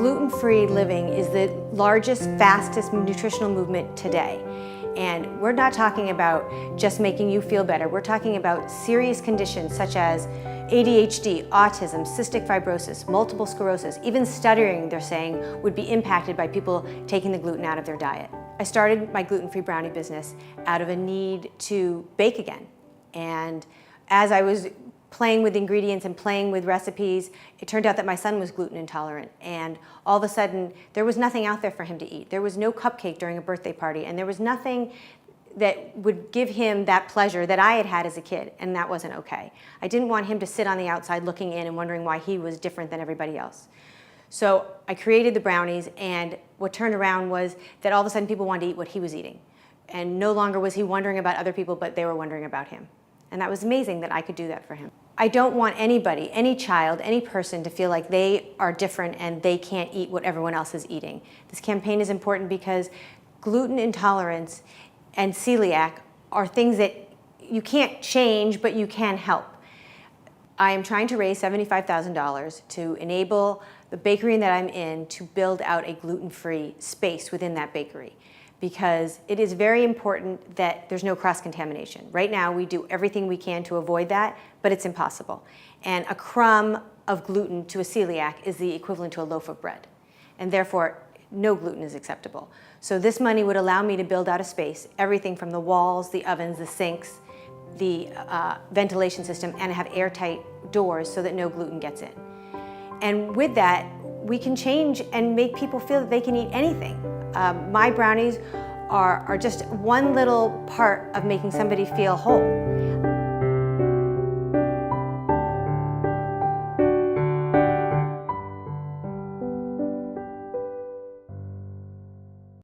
Gluten-free living is the largest, fastest nutritional movement today. And we're not talking about just making you feel better. We're talking about serious conditions such as ADHD, autism, cystic fibrosis, multiple sclerosis, even stuttering, they're saying, would be impacted by people taking the gluten out of their diet. I started my gluten-free brownie business out of a need to bake again. And as I was playing with ingredients and playing with recipes, it turned out that my son was gluten intolerant. And all of a sudden, there was nothing out there for him to eat. There was no cupcake during a birthday party, and there was nothing that would give him that pleasure that I had had as a kid, and that wasn't okay. I didn't want him to sit on the outside looking in and wondering why he was different than everybody else. So I created the brownies, and what turned around was that all of a sudden people wanted to eat what he was eating. And no longer was he wondering about other people, but they were wondering about him. And that was amazing that I could do that for him. I don't want anybody, any child, any person to feel like they are different and they can't eat what everyone else is eating. This campaign is important because gluten intolerance and celiac are things that you can't change, but you can help. I am trying to raise $75,000 to enable the bakery that I'm in to build out a gluten-free space within that bakery, because it is very important that there's no cross-contamination. Right now, we do everything we can to avoid that, but it's impossible. And a crumb of gluten to a celiac is the equivalent to a loaf of bread. And therefore, no gluten is acceptable. So this money would allow me to build out a space, everything from the walls, the ovens, the sinks, the ventilation system, and have airtight doors so that no gluten gets in. And with that, we can change and make people feel that they can eat anything. My brownies are just one little part of making somebody feel whole.